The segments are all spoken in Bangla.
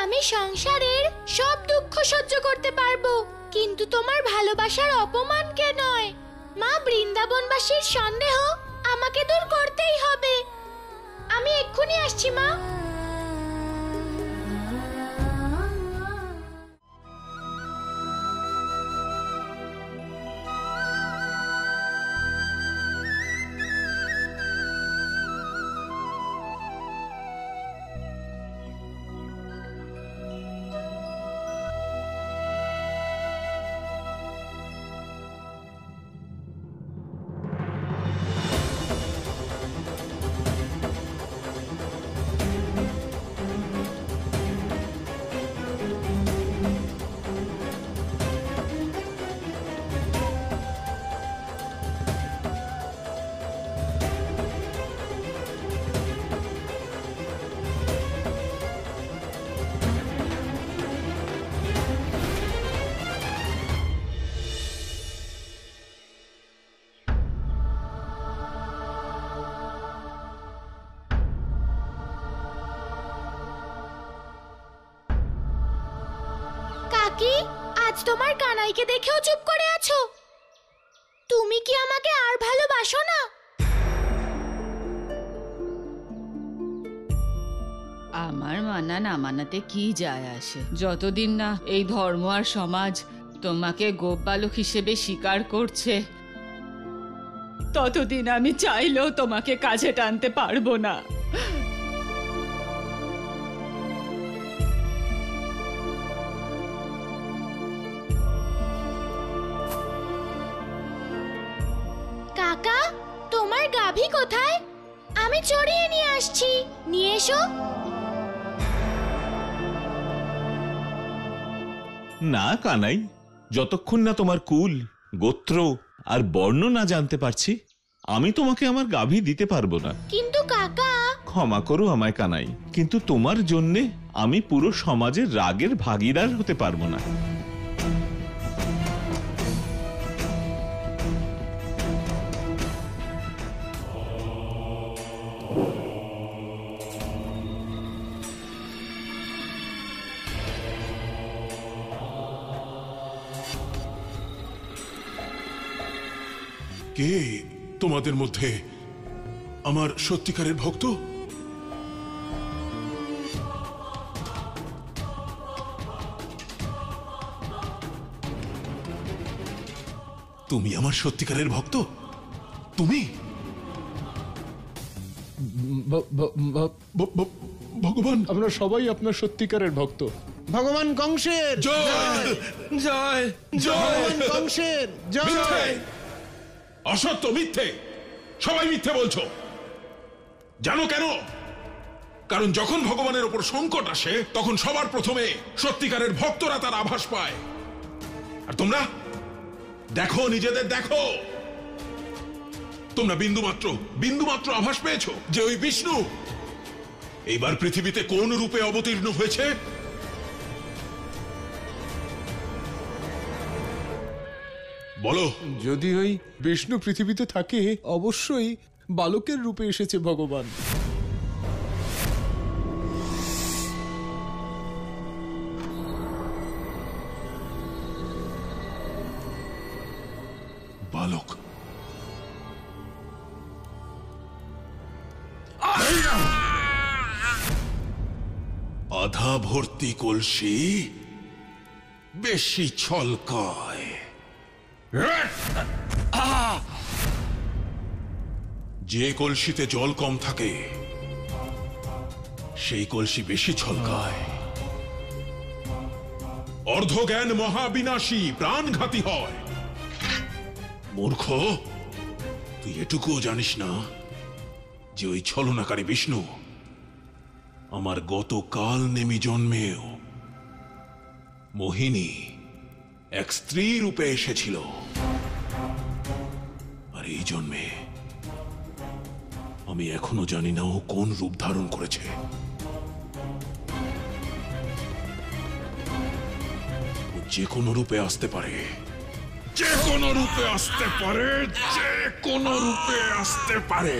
আমি সংসারের সব দুঃখ সহ্য করতে পারবো, কিন্তু তোমার ভালোবাসার অপমানকে নয়। মা, বৃন্দাবনবাসীর সন্দেহ আমাকে দূর করতেই হবে। আমি এক্ষুনি আসছি মা। কাকি, আজ তোমার কানাইকে দেখেও চুপ করে আছো। তুমি কি আমাকে আর ভালোবাসো না? আমার মানা না মানাতে কি যায় আসে? যতদিন না এই ধর্ম আর সমাজ তোমাকে গোপ বালক হিসেবে স্বীকার করছে, ততদিন আমি চাইলেও তোমাকে কাছে টানতে পারবো না। কাকা, তোমার গাভী কোথায়? আমি চড়িয়ে নিয়ে আসছি, নিয়ে এসো। না কানাই, যতক্ষণ না তোমার কুল, গোত্র আর বর্ণ না জানতে পারছি, আমি তোমাকে আমার গাভী দিতে পারবো না। কিন্তু কাকা। ক্ষমা করো আমায় কানাই, কিন্তু তোমার জন্যে আমি পুরো সমাজের রাগের ভাগীদার হতে পারবো না। কে তোমাদের মধ্যে আমার সত্যিকারের ভক্ত? তুমি আমার সত্যিকারের ভক্ত? তুমি? ভগবান, আমরা সবাই আপনার সত্যিকারের ভক্ত। ভগবান কংসের জয় জয় জয়। কংসের জয়। অসত্য, মিথ্যে, সবাই মিথ্যে বলছো। জানো কেন? কারণ যখন ভগবানের উপর সংকট আসে, তখন সবার প্রথমে সত্যিকারের ভক্তরা তার আভাস পায়। আর তোমরা দেখো, নিজেদের দেখো, তোমরা বিন্দুমাত্র আভাস পেয়েছো যে ওই বিষ্ণু এইবার পৃথিবীতে কোন রূপে অবতীর্ণ হয়েছে? বলো। যদি ওই বিষ্ণু পৃথিবীতে থাকে, অবশ্যই বালকের রূপে এসেছে ভগবান। বালক? আধা ভর্তি কলসি বেশি ছলকায়। যে কলসিতে জল কম থাকে সেই কলসি বেশি ছলকায়। অর্ধজ্ঞান মহাবিনাশী, প্রাণঘাতী হয়। মূর্খ, তুই এটুকুও জানিস না যে ওই ছলনাকারী বিষ্ণু আমার গতকাল নেমি জন্মেও মোহিনী এক স্ত্রী রূপে এসেছিল, আর এই জন্মে আমি এখনো জানি না ও কোন রূপ ধারণ করেছে। ও যে কোনো রূপে আসতে পারে, যে কোনো রূপে আসতে পারে, যে কোনো রূপে আসতে পারে।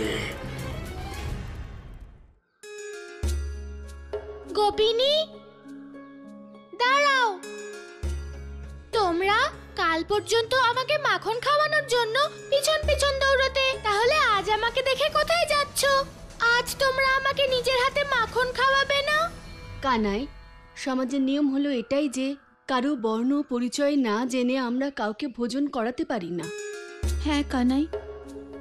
গোপিনী, কাল পর্যন্ত আমাকে মাখন খাওয়ানোর জন্য পিছন পিছন দৌড়তে, তাহলে আজ আমাকে দেখে কোথায় যাচ্ছ? আজ তোমরা আমাকে নিজের হাতে মাখন খাওয়াবে না? কানাই, সমাজের নিয়ম হলো এটাই যে কারো বর্ণ পরিচয় না জেনে আমরা কাউকে ভোজন করাতে পারি না। হ্যাঁ কানাই,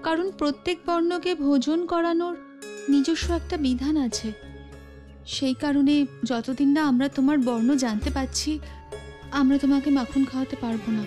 কারণ প্রত্যেক বর্ণকে ভোজন করানোর নিজস্ব একটা বিধান আছে। সেই কারণে যতদিন না আমরা তোমার বর্ণ জানতে পারছি, আমরা তোমাকে মাখন খাওয়াতে পারবো না।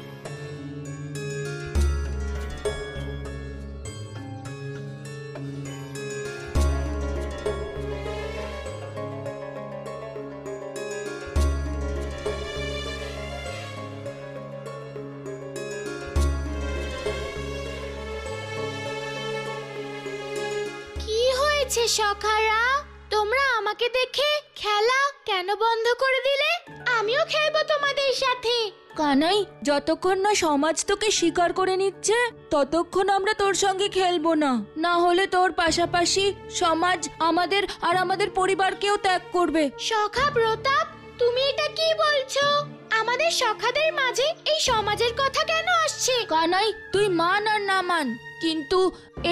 কি হয়েছে সখারা? তোমরা আমাকে দেখে খেলা কেন বন্ধ করে দিলে? আমিও খেলবো তোমাদের সাথে। কানাই, যতক্ষণ না সমাজ তোকে স্বীকার করে নিচ্ছে ততক্ষণ আমরা তোর সঙ্গে খেলবো না। না হলে তোর পাশাপাশি সমাজ আমাদের আর আমাদের পরিবারকেও ত্যাগ করবে। সখা প্রতাপ, তুমি এটা কি বলছো? আমাদের সখাদের মাঝে এই সমাজের কথা কেন আসছে? কানাই, তুই মান আর না মান, কিন্তু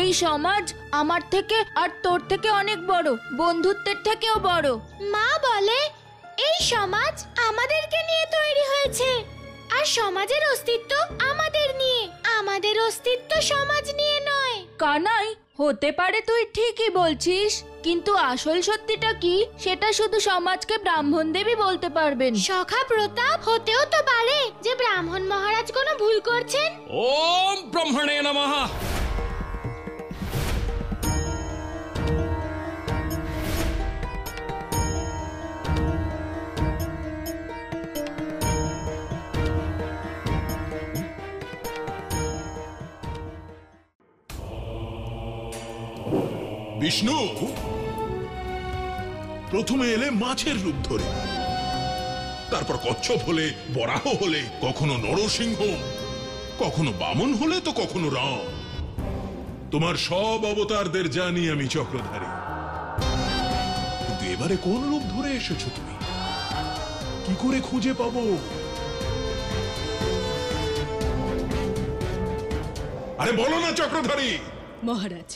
এই সমাজ আমার থেকে আর তোর থেকে অনেক বড়, বন্ধুত্বের থেকেও বড়। মা বলে এই সমাজ আমাদেরকে নিয়ে তৈরি হয়েছে, আর সমাজের অস্তিত্ব আমাদের নিয়ে। আমাদের অস্তিত্ব সমাজ নিয়ে নয়। কানাই, হতে পারে তুই ঠিকই বলছিস, কিন্তু আসল সত্যিটা কি সেটা শুধু সমাজকে ব্রাহ্মণ দেবী বলতে পারবেন। সখা প্রতাপ, হতেও তো পারে যে ব্রাহ্মণ মহারাজ কোনো ভুল করছেন। ওম ব্রহ্মণে নমঃ। বিষ্ণু প্রথমে এলে মাছের রূপ ধরে, তারপর কচ্ছপ হলে, বরাহ হলে, কখনো নরসিংহ, কখনো বামন হলে তো কখনো রাম। তোমার সব অবতারদের জানি আমি চক্রধারী, কিন্তু এবারে কোন রূপ ধরে এসেছো তুমি? কি করে খুঁজে পাবো? আরে বলো না চক্রধারী। মহারাজ,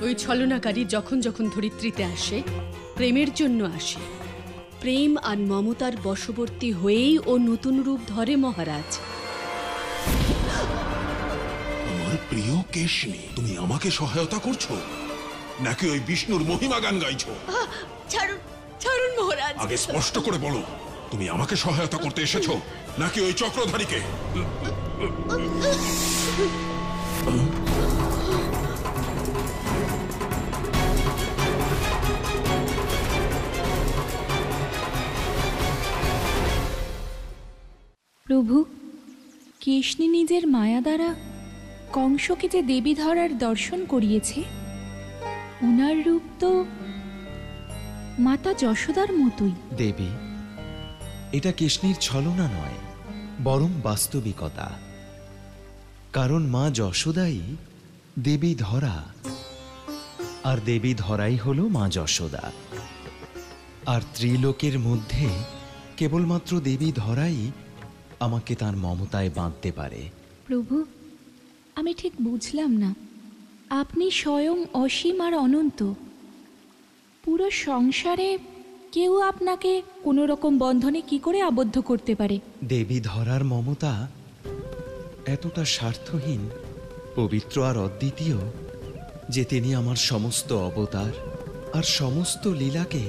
ওই ছলনাকারী যখন যখন ধরিত্রীতে আসে প্রেমের জন্য আসে। প্রেম আর মমতার বশবর্তী হয়েই ও নতুন রূপ ধরে মহারাজ। আমার প্রিয় কেশনী, তুমি আমাকে সহায়তা করছো নাকি ওই বিষ্ণুর মহিমা গান গাইছো? ছাড়ুন, ছাড়ুন মহারাজ। আগে স্পষ্ট করে বলো, তুমি আমাকে সহায়তা করতে এসেছো নাকি ওই চক্রধারীকে? প্রভু, কেশনী নিজের মায়া দ্বারা কংসকে যে দেবী ধরার দর্শন করিয়েছে, ওনার রূপ তো মাতা যশোদার মতোই। দেবী, এটা কেশনীর ছলনা নয়, বরং বাস্তবিকতা। কারণ মা যশোদাই দেবী ধরা, আর দেবী ধরাই হলো মা যশোদা। আর ত্রিলোকের মধ্যে কেবলমাত্র দেবী ধরাই আমাকে তার মমতায় বাঁধতে পারে। প্রভু, আমি ঠিক বুঝলাম না, আপনি স্বয়ং অসীম আর অনন্ত। পুরো সংসারে কেউ আপনাকে কোনো রকম বন্ধনে কি করে আবদ্ধ করতে পারে? দেবী ধরার মমতা এতটা স্বার্থহীন, পবিত্র আর অদ্বিতীয় যে তিনি আমার সমস্ত অবতার আর সমস্ত লীলাকে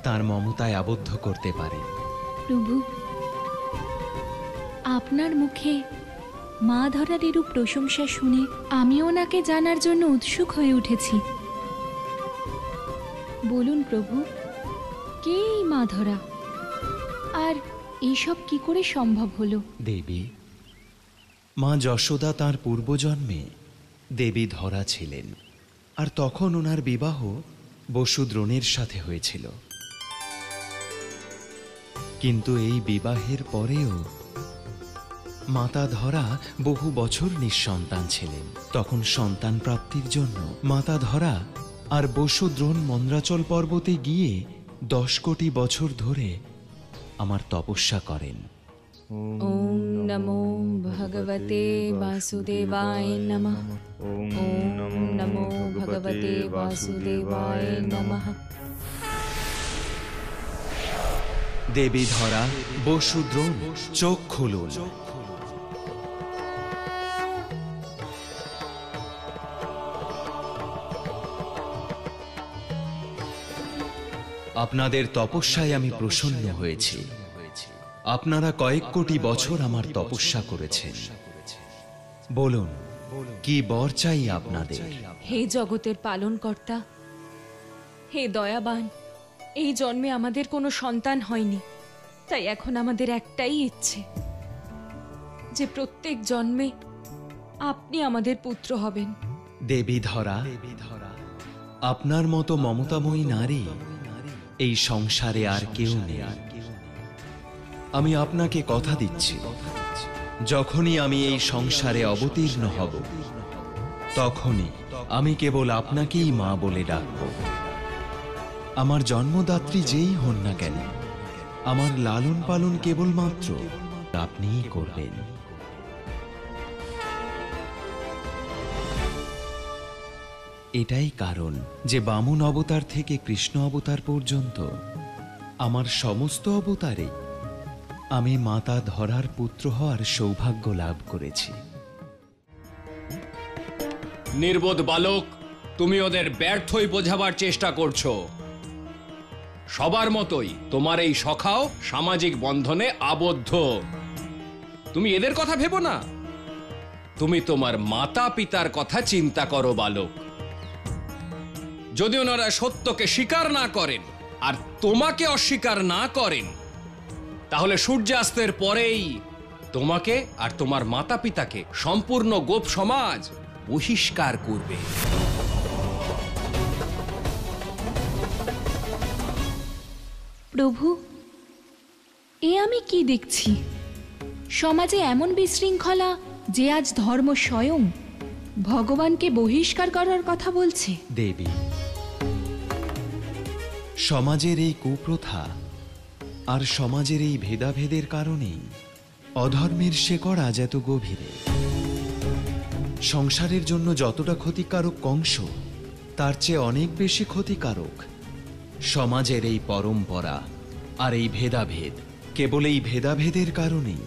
তার মমতায় আবদ্ধ করতে পারেন। প্রভু, আপনার মুখে মা ধরার এরূপ প্রশংসা শুনে আমি ওনাকে জানার জন্য উৎসুক হয়ে উঠেছি। বলুন প্রভু, কে এই মা ধরা, আর এইসব কি করে সম্ভব হলো? দেবী, মা যশোদা তাঁর পূর্বজন্মে দেবী ধরা ছিলেন, আর তখন ওনার বিবাহ বসুদ্রোণের সাথে হয়েছিল। কিন্তু এই বিবাহের পরেও মাতা ধরা বহু বছর নিঃসন্তান ছিলেন। তখন সন্তান প্রাপ্তির জন্য মাতা ধরা আর বসুদ্রোণ মন্দ্রাচল পর্বতে গিয়ে 10 কোটি বছর ধরে আমার তপস্যা করেন। ওম নমো ভগবতে বাসুদেবায় নমঃ। ওম নমো ভগবতে বাসুদেবায় নমঃ। দেবী ধরা, বসুদ্রোণ, চোখ খুলুন। আপনাদের তপস্যায় আমি প্রসন্ন হয়েছি। আপনারা কয়েক কোটি বছর আমার তপস্যা করেছেন। বলুন, কি বর চাই আপনাদের? হে জগতের পালনকর্তা, হে দয়াবান, এই জন্মে আমাদের কোনো সন্তান হয়নি, তাই এখন আমাদের একটাই ইচ্ছে যে প্রত্যেক জন্মে আপনি আমাদের পুত্র হবেন। দেবী ধরা, আপনার মতো মমতাময়ী নারী এই সংসারে আর কেউ নেই। আমি আপনাকে কথা দিচ্ছি, যখনই আমি এই সংসারে অবতীর্ণ হব, তখনই আমি কেবল আপনাকেই মা বলে ডাকব। আমার জন্মদাত্রী যেই হন না কেন, আমার লালন পালন কেবলমাত্র আপনিই করবেন। এটাই কারণ যে বামন অবতার থেকে কৃষ্ণ অবতার পর্যন্ত আমার সমস্ত অবতারে আমি মাতা ধরার পুত্র হওয়ার সৌভাগ্য লাভ করেছি। নির্বোধ বালক, তুমি ওদের ব্যর্থই বোঝাবার চেষ্টা করছো। সবার মতোই তোমার এই সখাও সামাজিক বন্ধনে আবদ্ধ। তুমি এদের কথা ভেবো না, তুমি তোমার মাতা পিতার কথা চিন্তা করো বালক। যদি ওনারা সত্যকে স্বীকার না করেন আর তোমাকে অস্বীকার না করেন, তাহলে সূর্যাস্তের পরেই তোমাকে আর তোমার মাতা পিতাকে সম্পূর্ণ গোপ সমাজ বহিষ্কার করবে। প্রভু, এ আমি কি দেখছি? সমাজে এমন বিশৃঙ্খলা যে আজ ধর্ম স্বয়ং ভগবানকে বহিষ্কার করার কথা বলছে। দেবী, সমাজের এই কুপ্রথা আর সমাজের এই ভেদাভেদের কারণেই অধর্মের শেকড় আজ এত গভীরে। সংসারের জন্য যতটা ক্ষতিকারক কংস, তার চেয়ে অনেক বেশি ক্ষতিকারক সমাজের এই পরম্পরা আর এই ভেদাভেদ। কেবল এই ভেদাভেদের কারণেই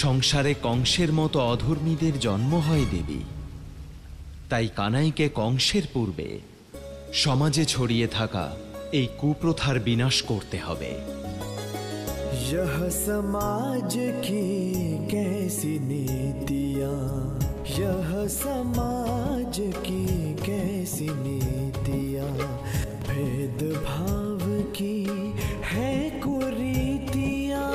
সংসারে কংসের মতো অধর্মীদের জন্ম হয় দেবী। তাই কানাইকে কংসের পূর্বে সমাজে ছড়িয়ে থাকা এই কুপ্রথার বিনাশ করতে হবে। यह समाज की कैसी नीतियाँ, यह समाज की कैसी नीतियाँ, भेदभाव की है कुरीतियाँ।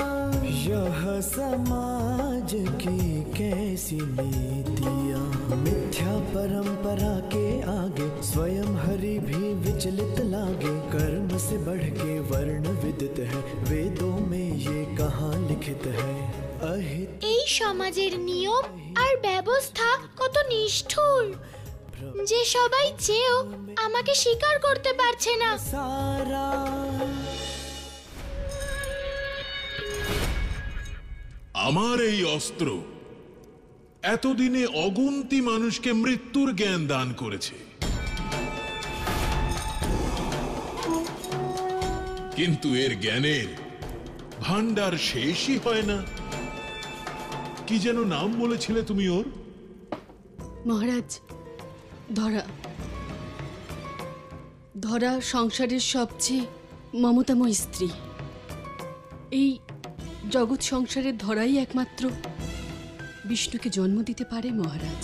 यह समाज की कैसी नीतियाँ, मिथ्या परंपरा के आगे स्वयं हरि भी विचलित लागे। कर्म से बढ़ के वर्ण विदित है, वेदों में ये कहाँ लिखित है। এই সমাজের নিয়ম আর ব্যবস্থা কত নিষ্ঠুর যে সবাই চেয়েও আমাকে স্বীকার করতে পারছে না। আমার এই অস্ত্র এতদিনে অগুন্তি মানুষকে মৃত্যুর জ্ঞান দান করেছে, কিন্তু এর জ্ঞানের ভান্ডার শেষই হয় না। কি যেন নাম বলেছিলে তুমি ওর? মহারাজ, ধরা। ধরা সংসারের সবচেয়ে মমতাময় স্ত্রী। এই জগৎ সংসারের ধরাই একমাত্র বিষ্ণুকে জন্ম দিতে পারে মহারাজ।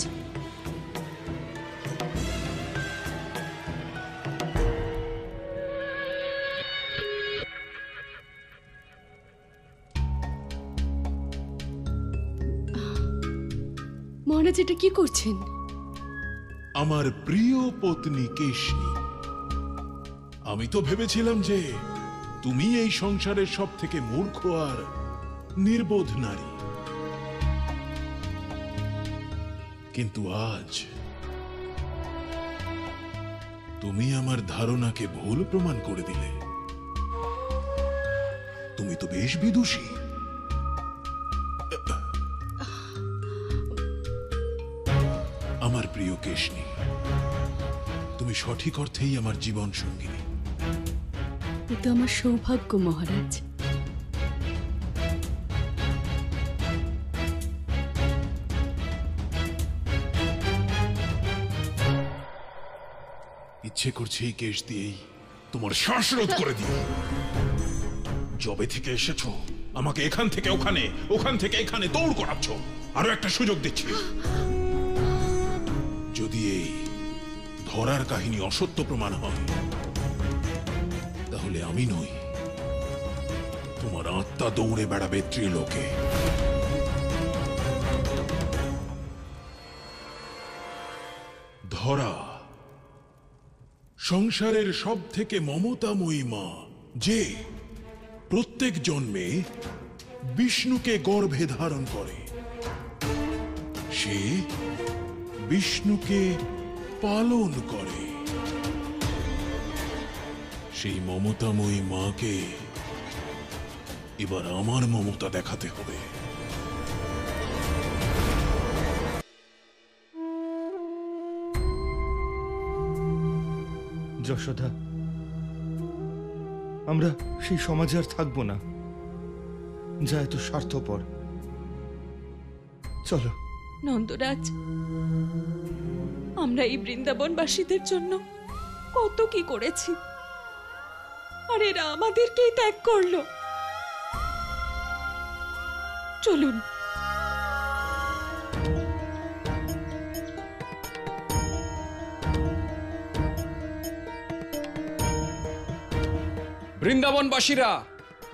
মহারাজ, এটা কি করছেন? আমার প্রিয় পত্নী কেশনী, আমি তো ভেবেছিলাম যে তুমি এই সংসারের সব থেকে মূর্খ আর নির্বোধ নারী, কিন্তু আজ তুমি আমার ধারণাকে ভুল প্রমাণ করে দিলে। তুমি তো বেশ বিদুষী। আমার প্রিয় কেশনী, তুমি সঠিক অর্থেই আমার জীবন সঙ্গিনী। এ তো আমার সৌভাগ্য মহারাজ। ইচ্ছে করছে এই কেশ দিয়েই তোমার শ্বাসরোধ করে দিই। জবে থেকে এসেছো আমাকে এখান থেকে ওখানে, ওখান থেকে এখানে দৌড় করাচ্ছ। আরো একটা সুযোগ দিচ্ছি, যদি এই ধরার কাহিনী অসত্য প্রমাণ হয় তাহলে আমি নই, তোমার আত্মা দৌড়ে বেড়াবে ত্রিলোকে। ধরা সংসারের সব থেকে মমতাময়ী মা, যে প্রত্যেক জন্মে বিষ্ণুকে গর্ভে ধারণ করে, সে বিষ্ণুকে পালন করে। সেই মমতাময়ী মাকে এবার আমার মমতা দেখাতে হবে। যশোদা, আমরা সেই সমাজে আর থাকবো না যা এত স্বার্থপর। চলো। নন্দরাজ, আমরা এই বৃন্দাবনবাসীদের জন্য কত কি করেছি, আর এরা আমাদেরকেই ত্যাগ করলো। চলুন। বৃন্দাবনবাসীরা,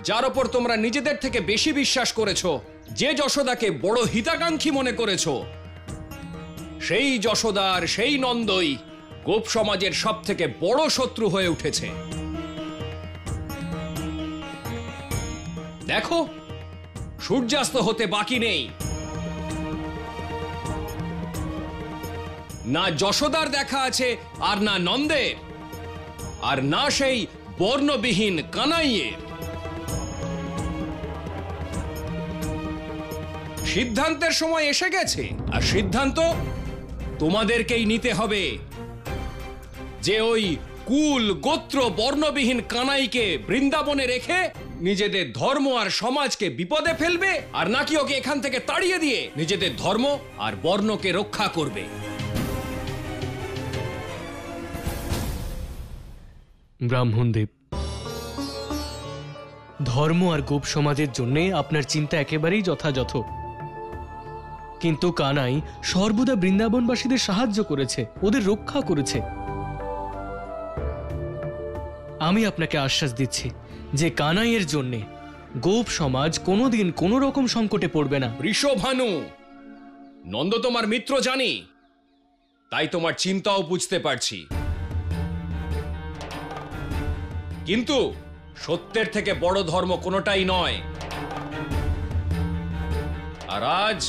যার ওপর তোমরা নিজেদের থেকে বেশি বিশ্বাস করেছো, যে যশোদাকে বড় হিতাকাঙ্ক্ষী মনে করেছো, সেই যশোদার সেই নন্দই গোপ সমাজের সব থেকে বড় শত্রু হয়ে উঠেছে। দেখো, সূর্যাস্ত হতে বাকি নেই। না যশোদার দেখা আছে, আর না নন্দের, আর না সেই বর্ণবিহীন কানাইয়ের। সিদ্ধান্তের সময় এসে গেছে, আর সিদ্ধান্ত তোমাদেরকেই নিতে হবে যে ওই কুল গোত্র বর্ণবিহীন কানাইকে বৃন্দাবনে রেখে নিজেদের ধর্ম আর সমাজকে বিপদে ফেলবে, আর নাকি ওকে এখান থেকে তাড়িয়ে দিয়ে নিজেদের ধর্ম আর বর্ণকে রক্ষা করবে। ব্রাহ্মণদেব, ধর্ম আর গোপ সমাজের জন্য আপনার চিন্তা একেবারেই যথাযথ, কিন্তু কানাই সর্বদা বৃন্দাবনবাসীদের সাহায্য করেছে, ওদের রক্ষা করেছে। আমি আপনাকে আশ্বাস দিচ্ছি যে কানাইয়ের জন্য গোপ সমাজ কোনোদিন কোনো রকম সংকটে পড়বে না। বৃষভানু, নন্দ তোমার মিত্র জানি, তাই তোমার চিন্তাও বুঝতে পারছি, কিন্তু সত্যের থেকে বড় ধর্ম কোনোটাই নয়। আর আজ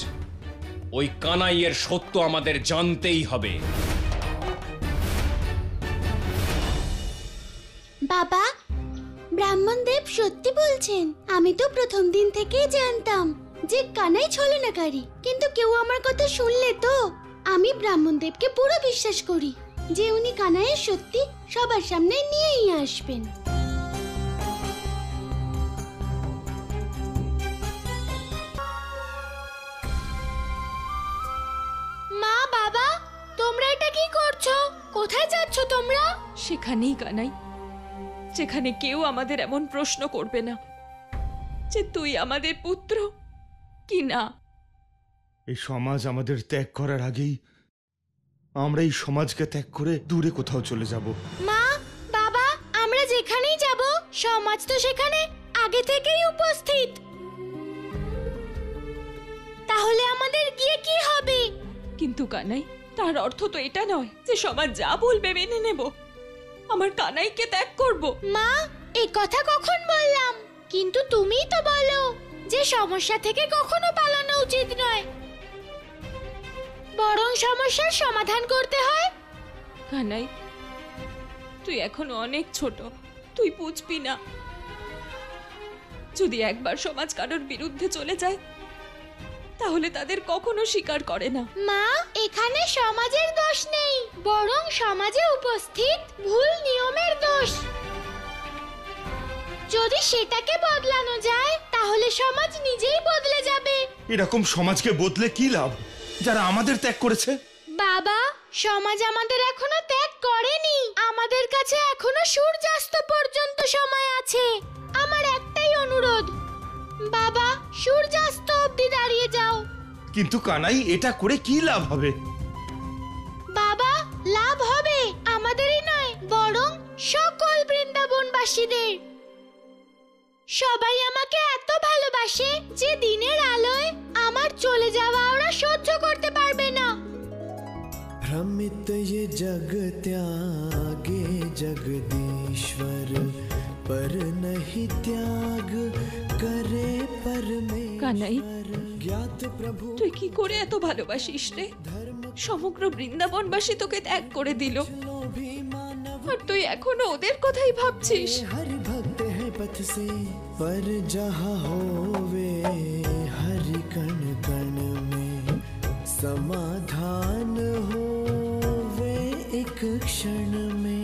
ওই কানাইয়ের সত্য আমাদের জানতেই হবে। বাবা, ব্রাহ্মণদেব সত্যি বলছেন। আমি তো প্রথম দিন থেকেই জানতাম যে কানাই ছলনাকারী, কিন্তু কেউ আমার কথা শুনলে তো। আমি ব্রাহ্মণদেবকে পুরো বিশ্বাস করি যে উনি কানাইয়ের সত্যি সবার সামনে নিয়েই আসবেন। মা, বাবা, তোমরা এটা কি করছো? কোথায় যাচ্ছ তোমরা? সেখানেই কানাই, যেখানে কেউ আমাদের এমন প্রশ্ন করবে না যে তুই আমাদের পুত্র কি না। এই সমাজ আমাদের ত্যাগ করার আগেই আমরা এই সমাজকে ত্যাগ করে দূরে কোথাও চলে যাব। মা, বাবা, আমরা যেখানেই যাব সমাজ তো সেখানে আগে থেকেই উপস্থিত। তাহলে আমাদের গিয়ে কি হবে? কিন্তু কানাই, তার অর্থ তো এটা নয় যে সমাজ যা বলবে মেনে নেব। আমার কানাইকে ত্যাগ করব। মা, এই কথা কখন বললাম? কিন্তু তুমিই তো বলো যে সমস্যা থেকে কখনো পালানো উচিত নয়, বরং সমস্যার সমাধান করতে হয়। কানাই, তুই এখনো অনেক ছোট, তুই বুঝবি না। যদি একবার সমাজ কারোর বিরুদ্ধে চলে যায় তাহলে তাদের কখনো স্বীকার করে না। মা, এখানে সমাজের দোষ নেই, বরং সমাজে উপস্থিত ভুল নিয়মের দোষ। যদি সেটাকে বদলানো যায় তাহলে সমাজ নিজেই বদলে যাবে। এরকম সমাজকে বদলে কি লাভ যারা আমাদের ত্যাগ করেছে? বাবা, সমাজ আমাদের এখনো ত্যাগ করেনি। আমাদের কাছে এখনো সূর্যাস্ত পর্যন্ত সময় আছে। আমার একটাই অনুরোধ, বাবা, সূর্যাস্ত অবধি দাঁড়িয়ে যাও। কিন্তু কানাই, এটা করে কি লাভ হবে? বাবা, লাভ হবে আমাদেরই নয়, বরং সকল বৃন্দাবনবাসীদের। সবাই আমাকে এত ভালোবাসে যে দিনের আলোয় আমার চলে যাওয়া ওরা সহ্য করতে পারবে না। भ्रमित ये जग त्यागे जगदीश्वर, पर नहीं त्याग करे কানাই, परमेश्वर। ज्ञात प्रभु তুই কি করে এত ভালোবাসিস রে? সমগ্র বৃন্দাবনবাসী তোকে ত্যাগ করে দিল, আর তুই এখনো ওদের কথাই ভাবছিস। हरि भक्त है पथ से, पर जहाँ होवे हरि कण कण में, समाधान होवे एक क्षण में।